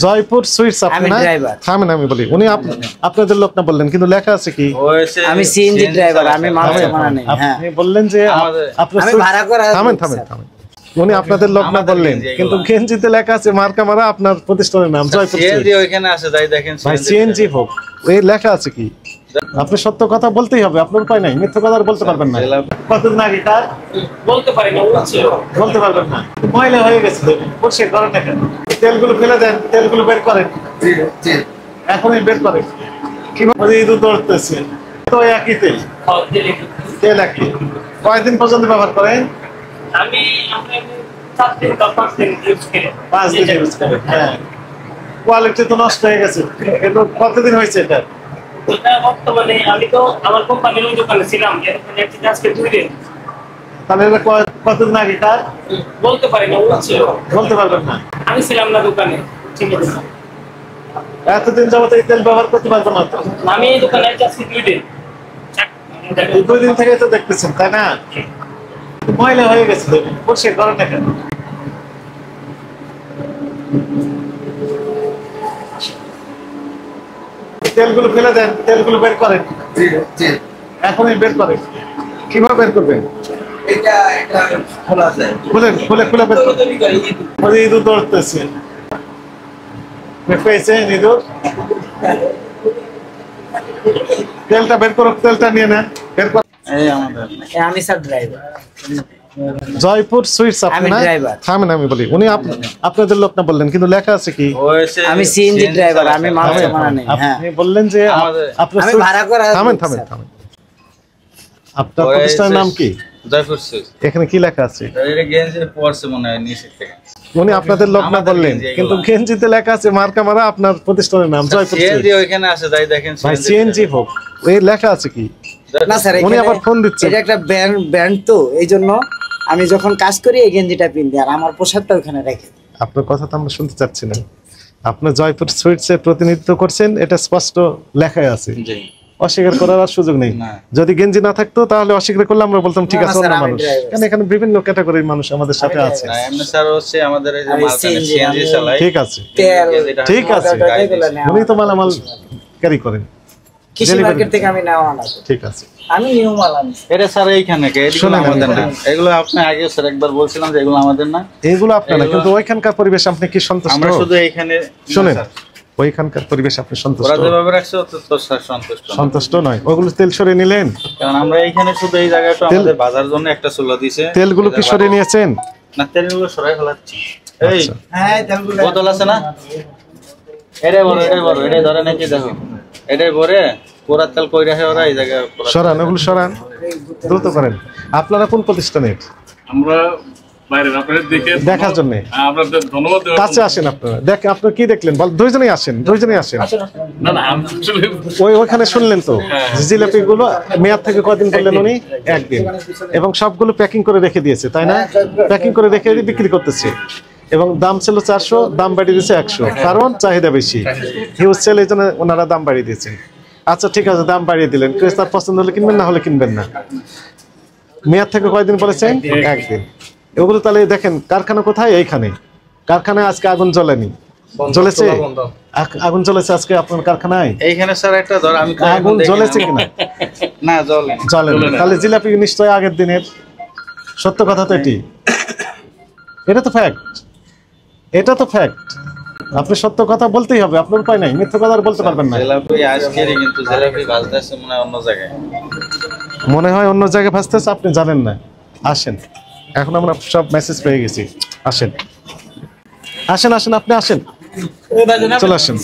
Jaipur sweets আপনি না? থামেন আমি বলি, উনি আপনাদের লোক না বললেন, কিন্তু লেখা আছে কি আমি সিএনজি ড্রাইভার, আমি মাংস বানাই না। আপনি বললেন যে আমি ভাড়া করা। থামেন থামেন থামেন, উনি আপনাদের লোক না বললেন, কিন্তু গেঞ্জিতে লেখা আছে মার্কা মারা আপনার প্রতিষ্ঠানের নাম জয়পুর সিএনজি। ওইখানে আছে, যাই দেখেন ভাই সিএনজি হোক, এই লেখা আছে কি? আপনি সত্য কথা বলতেই হবে, আপনার উপায় নাই, মিথ্যা কথা আর বলতে পারবেন না। কতদিন আগে কার বলতে পারি না, বলতে পারবেন না, ময়লা হয়ে গেছে, পরিষ্কার করেন না কেন? তেলগুলো ফেলে দেন, তেলগুলো বের করেন, এখনই বের করেন। কিভাবে ইঁদুর দৌড়তেছে? তো একই তেল, তেল একই। কয়দিন পর্যন্ত ব্যবহার করেন? আমি 7 দিন বা 5 দিন ইউজ করি। 5 দিন ইউজ করেন, হ্যাঁ। কোয়ালিটি তো নষ্ট হয়ে গেছে। এটা কতদিন হয়েছে এটা? এটা বর্তমানে আমি তো আমার কোম্পানির ওই দোকানে ছিলাম, এখানে আজকে 2 দিন। তাহলে এটা কতদিন আগে কার? বলতে পারি না, বলতে পারবেন না, আমি ছিলাম না দোকানে। ঠিক আছে, এতদিন যাবত এই তেল ব্যবহার করতে পারবো না তো? আমি এই দোকানে আজকে 2 দিন। 2 দিন থেকে তো দেখতেছেন, তাই না? ময়লা হয়ে গেছে, পরিষ্কার করেন না কেন? তেলগুলো ফেলে দেন, তেলগুলো বের করেন, এখনই বের করেন। কিভাবে বের করবেন? খুলে খুলে খুলে বের করেন। ইঁদুর দৌড়তেছে, পেয়েছেন ইঁদুর? তেলটা বের করো, তেলটা নিয়ে নেন, বের কর। আমি স্যার ড্রাইভার। জয়পুর সুইটস আপনি না? থামেন আমি বলি, উনি আপনাদের লোক না বললেন, কিন্তু লেখা আছে কি? আমি সিএনজি ড্রাইভার, আমি মাংস বানাই না। আপনি বললেন যে আমি ভাড়া করা। থামেন থামেন থামেন, আপনার প্রতিষ্ঠানের নাম কি? জয়পুর সুইটস। এখানে কি লেখা আছে? এটা গেঞ্জি পরছে মনে হয় নিচে থেকে। উনি আপনাদের লোক না বললেন, কিন্তু গেঞ্জিতে লেখা আছে মার্কা মারা আপনার প্রতিষ্ঠানের নাম জয়পুর সুইটস। সিএনজি ওইখানে আছে, যাই দেখেন ভাই সিএনজি হোক, এই লেখা আছে কি? না স্যার, উনি আবার ফোন দিচ্ছেন। এটা একটা ব্র্যান্ড তো, এইজন্য আমি যখন কাজ করি এই গেঞ্জিটা পিন্দি, আর আমার পোশাকটা ওখানে রেখে। আপনার কথা তো আমরা শুনতে চাচ্ছি না। আপনি জয়পুর সুইটস এর প্রতিনিধিত্ব করছেন, এটা স্পষ্ট লেখাই আছে, অস্বীকার করার আর সুযোগ নেই। যদি গেঞ্জি না থাকতো তাহলে অস্বীকার করলে আমরা বলতাম ঠিক আছে, অন্য মানুষ। কারণ এখানে বিভিন্ন ক্যাটাগরির মানুষ আমাদের সাথে আছে। এমনি স্যার হচ্ছে আমাদের এই যে মালখানা সিএনজি চালায়। ঠিক আছে, ঠিক আছে, উনি তো মালামাল ক্যারি করেন কৃষি মার্কেট থেকে, আমি নেওয়া না। ঠিক আছে, আমি নিউ মাল আনি। এটা স্যার এইখানে কে? এগুলো আমাদের না। এগুলো আপনি আগে স্যার একবার বলছিলাম যে এগুলো আমাদের না। এগুলো আপনার না, কিন্তু ওইখানকার পরিবেশ আপনি কি সন্তুষ্ট? আমরা শুধু এইখানে শুনেন, ওইখানকার পরিবেশ আপনি সন্তুষ্ট? ওরা যেভাবে রাখছে তো স্যার সন্তুষ্ট নয়। ওগুলো তেল সরিয়ে নিলেন? কারণ আমরা এইখানে শুধু এই জায়গাটা আমাদের বাজার জন্য একটা চুলা দিয়েছে। তেলগুলো কি সরিয়ে নিয়েছেন? না, তেলগুলো সরাই ফেলাচ্ছি। এই হ্যাঁ, তেলগুলো বোতল আছে না? এটাই বড়, এটাই ধরে নাকি দেখো, এটাই ভরে পুরা তেল কই রাখে ওরা এই জায়গায়। সরান, ওগুলো সরান, দ্রুত করেন। আপনারা কোন প্রতিষ্ঠানের? আমরা বাইরে আপনাদের দেখার জন্য আপনাদের ধন্যবাদ। কাছে আসেন আপনারা, দেখেন আপনারা কি দেখলেন? দুইজনেই আসেন, দুইজনেই আসেন। না না, আমি আসলে ওইখানে শুনলেন তো জিলাপি গুলো মেয়াদ থেকে কয়দিন বললেন উনি? 1 দিন। এবং সবগুলো প্যাকিং করে রেখে দিয়েছে, তাই না? প্যাকিং করে রেখে বিক্রি করতেছে, এবং দাম ছিল 400, দাম বাড়িয়ে দিয়েছে 100, কারণ চাহিদা বেশি, হিউজ সেল, এই জন্য ওনারা দাম বাড়িয়ে দিয়েছেন। আচ্ছা ঠিক আছে, দাম বাড়িয়ে দিলেন, ক্রেতার পছন্দ হলে কিনবেন, না হলে কিনবেন না। মেয়াদ থেকে কয়দিন বলেছেন? 1 দিন। এগুলো তাহলে দেখেন কারখানা কোথায়? এইখানে কারখানায় আজকে আগুন জ্বলেনি, জ্বলেছে? আগুন জ্বলেছে আজকে আপনার কারখানায়? এইখানে স্যার একটা ধর, আমি আগুন জ্বলেছে কিনা? না, জ্বলে। তাহলে জিলাপি নিশ্চয়ই আগের দিনের। সত্য কথা তো এটি, এটা তো ফ্যাক্ট, এটা তো ফ্যাক্ট। আপনি সত্য কথা বলতেই হবে, আপনার উপায় নাই, মিথ্যা কথা আর বলতে পারবেন না। জিলাপি আজকেরই, কিন্তু জিলাপি ভাজতেছে মনে হয় অন্য জায়গায়। মনে হয় অন্য জায়গায় ভাজতেছে, আপনি জানেন না। আসেন, এখন আমরা সব মেসেজ পেয়ে গেছি। আসেন আসেন আসেন, আপনি আসেন, চলে আসেন।